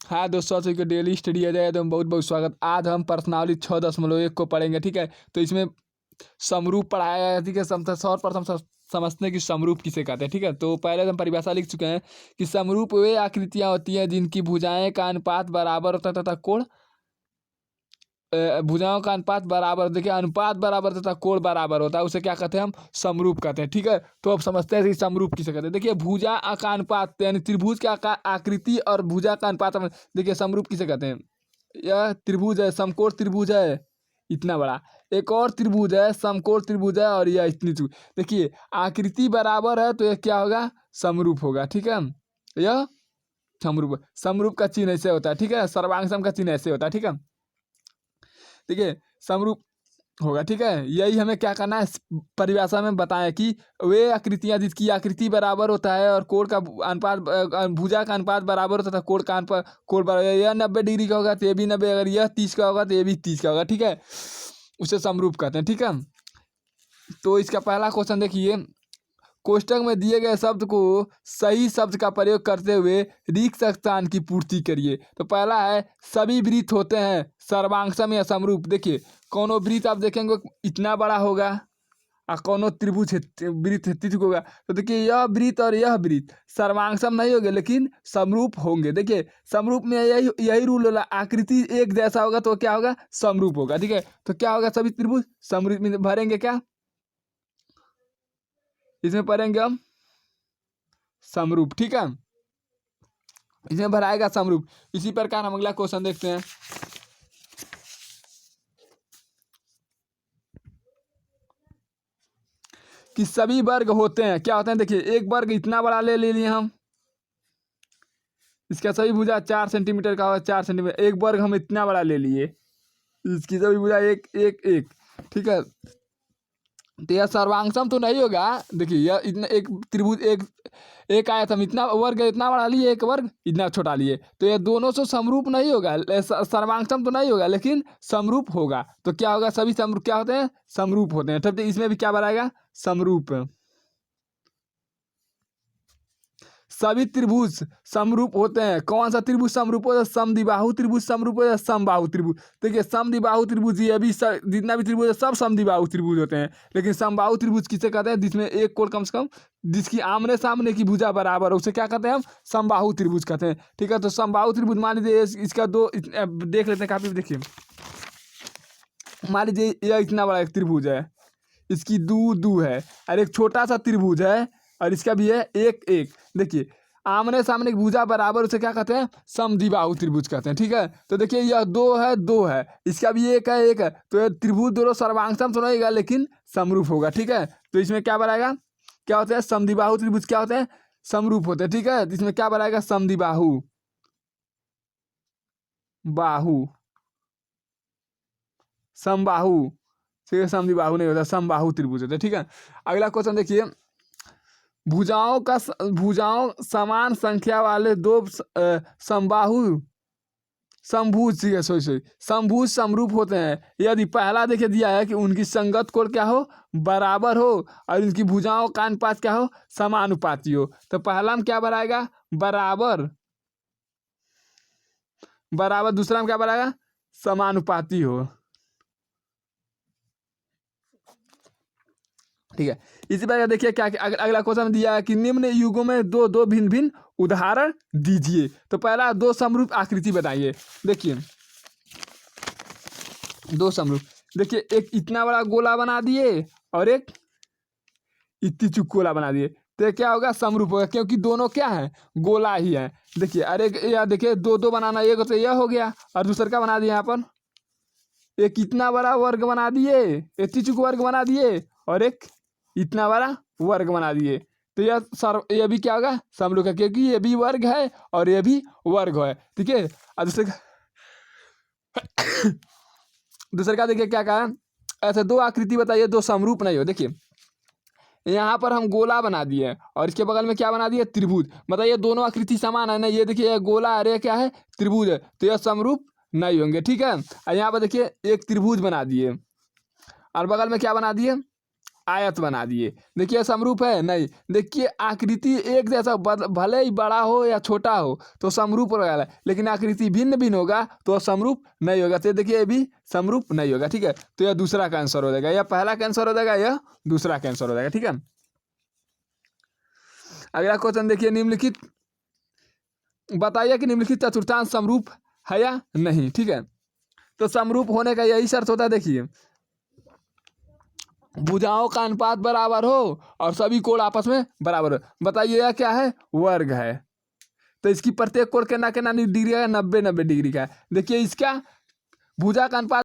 हाँ दोस्तों, आज के डेली स्टडी आ जाए तो बहुत बहुत स्वागत। आज हम प्रश्नावली 6.1 को पढ़ेंगे, ठीक है। तो इसमें समरूप पढ़ाया गया है, ठीक है। सर्वप्रथम समझते हैं कि समरूप किसे कहते हैं, ठीक है। तो पहले हम परिभाषा लिख चुके हैं कि समरूप वे आकृतियाँ होती हैं जिनकी भुजाएं का अनुपात बराबर होता है तथा कोण भुजाओं का अनुपात बराबर, देखिए अनुपात बराबर तथा कोण बराबर होता है, उसे क्या कहते हैं हम समरूप कहते हैं, ठीक है। तो अब समझते हैं कि समरूप किसे कहते हैं। देखिए भुजा का अनुपात यानी त्रिभुज का आकृति और भुजा का अनुपात, देखिए समरूप किसे कहते हैं। यह त्रिभुज है, समकोण त्रिभुज है इतना बड़ा, एक और त्रिभुज है समकोण त्रिभुज है और यह इतनी त्रिभुज। देखिए आकृति बराबर है तो यह क्या होगा, समरूप होगा, ठीक है। यह समरूप, समरूप का चिन्ह ऐसे होता है, ठीक है। सर्वांग का चिन्ह ऐसे होता है, ठीक है। ठीक है, समरूप होगा, ठीक है। यही हमें क्या करना है, परिभाषा में बताएं कि वे आकृतियां जिसकी आकृति बराबर होता है और कोण का अनुपात, भुजा का अनुपात बराबर होता है, कोण का अनुपात, कोण बराबर, यह 90 डिग्री का होगा तो ये भी 90, अगर यह 30 का होगा तो ये भी 30 का होगा, ठीक है। उसे समरूप कहते हैं, ठीक है। तो इसका पहला क्वेश्चन देखिए, कोष्टक में दिए गए शब्द को सही शब्द का प्रयोग करते हुए रिक्त स्थान की पूर्ति करिए। तो पहला है सभी वृत्त होते हैं सर्वांगसम या समरूप। देखिए कोनो वृत्त आप देखेंगे इतना बड़ा होगा और कोनो त्रिभुज वृत्त त्रिभुज होगा, तो देखिए यह वृत्त और यह वृत्त सर्वांगसम नहीं होंगे लेकिन समरूप होंगे। देखिए समरूप में यही रूल होला, आकृति एक जैसा होगा तो क्या होगा, समरूप होगा, ठीक है। तो क्या होगा, सभी त्रिभुज समरूप में भरेंगे, क्या इसमें पढ़ेंगे हम समरूप, ठीक है। इसमें भराएगा समरूप। इसी प्रकार हम अगला क्वेश्चन देखते हैं कि सभी वर्ग होते हैं, क्या होते हैं। देखिए एक वर्ग इतना बड़ा ले लिए हम, इसका सभी भुजा 4 सेंटीमीटर का होगा, 4 सेंटीमीटर, एक वर्ग हम इतना बड़ा ले लिए, इसकी सभी भुजा एक एक एक, ठीक है। तो यह सर्वांगसम तो नहीं होगा। देखिए यह इतना एक त्रिभुज एक आया था, हम इतना वर्ग इतना बड़ा लिए, एक वर्ग इतना छोटा लिए, तो यह दोनों से समरूप नहीं होगा, सर्वांगसम तो नहीं होगा लेकिन समरूप होगा। तो क्या होगा, सभी समरूप क्या होते हैं, समरूप होते हैं। तब इसमें भी क्या बनाएगा, समरूप। सभी त्रिभुज समरूप होते हैं। कौन सा त्रिभुज समरूप होता है, समद्विबाहु त्रिभुज समरूप होता है, समबाहु त्रिभुज। देखिए समद्विबाहु त्रिभुज ये भी जितना भी त्रिभुज है सब समद्विबाहु त्रिभुज होते हैं, लेकिन समबाहु त्रिभुज किसे कहते हैं, जिसमें एक कोण कम से कम, जिसकी आमने सामने की भुजा बराबर हो, उसे क्या कहते हैं हम, समबाहु त्रिभुज कहते हैं, ठीक है। तो समबाहु त्रिभुज मान लीजिए इसका दो देख लेते हैं काफी। देखिए मान लीजिए यह इतना बड़ा एक त्रिभुज है, इसकी दू है, और एक छोटा सा त्रिभुज है और इसका भी है एक एक। देखिए आमने सामने की भुजा बराबर, उसे क्या कहते हैं, समद्विबाहु त्रिभुज कहते हैं, ठीक है। तो देखिए यह दो है, इसका भी एक है, तो यह त्रिभुज दोनों सर्वांगसम तो नहीं होगा लेकिन समरूप होगा, ठीक है। तो इसमें क्या बनाएगा, क्या होता है, समद्विबाहु त्रिभुज क्या होते हैं, समरूप होते हैं, ठीक है। इसमें क्या बनाएगा, समद्विबाहु बाहु समबाहु, ठीक है, समद्विबाहु नहीं होता, समबाहु त्रिभुज होता है, ठीक है। अगला क्वेश्चन देखिए, भुजाओं समान संख्या वाले दो समबाहु समभुज, ठीक है, सॉरी समभुज समरूप होते हैं यदि पहला देखिए दिया है कि उनकी संगत कोण क्या हो, बराबर हो, और उनकी भुजाओं का अनुपात क्या हो, समानुपाती हो। तो पहला में क्या बनाएगा, बराबर बराबर, दूसरा में क्या बनाएगा, समानुपाती हो, ठीक है। इसी प्रकार देखिए क्या अगला क्वेश्चन दिया है कि निम्न युगों में दो दो भिन्न भिन्न उदाहरण दीजिए। तो पहला दो समरूप आकृति बताइए। देखिए दो समरूप, देखिए एक इतना बड़ा गोला बना दिए और एक इतनी चुक गोला बना दिए, तो क्या होगा, समरूप होगा, क्योंकि दोनों क्या है, गोला ही है। देखिए अरे यार देखिए दो बनाना, एक तो यह हो गया और दूसरा का बना दिया यहाँ पर, एक इतना बड़ा वर्ग बना दिए, इतनी चुक वर्ग बना दिए और एक इतना बड़ा वर्ग बना दिए। तो यह भी क्या होगा, समरूप है, क्योंकि ये भी वर्ग है और ये भी वर्ग है, ठीक है। और दूसरे का देखिए क्या कहा, ऐसे दो आकृति बताइए दो समरूप नहीं हो। देखिए यहाँ पर हम गोला बना दिए और इसके बगल में क्या बना दिए, त्रिभुज। बताइए दोनों आकृति समान है ना, ये देखिए ये गोला अरे क्या है, त्रिभुज है, तो यह समरूप नहीं होंगे, ठीक है। और यहाँ पर देखिए एक त्रिभुज बना दिए और बगल में क्या बना दिए, आयत बना दिए। देखिए समरूप है नहीं। देखिए आकृति एक जैसा भले ही बड़ा हो या छोटा हो तो समरूप रहेगा, लेकिन आकृति भिन्न भिन्न होगा तो समरूप नहीं होगा। तो देखिए ये भी समरूप नहीं होगा। ठीक है, तो यह दूसरा का आंसर हो जाएगा, यह पहला का आंसर हो जाएगा, यह दूसरा का आंसर हो जाएगा। ठीक है, अगला क्वेश्चन देखिए, निम्नलिखित बताइए कि निम्नलिखित चतुर्थांश समरूप है या नहीं। ठीक है, तो समरूप होने का यही शर्त होता है। देखिए भुजाओं का अनुपात बराबर हो और सभी कोण आपस में बराबर हो। बताइए यह क्या है, वर्ग है, तो इसकी प्रत्येक कोण कितना कितना डिग्री का, 90 90 डिग्री का है। देखिए इसका भुजा का अनुपात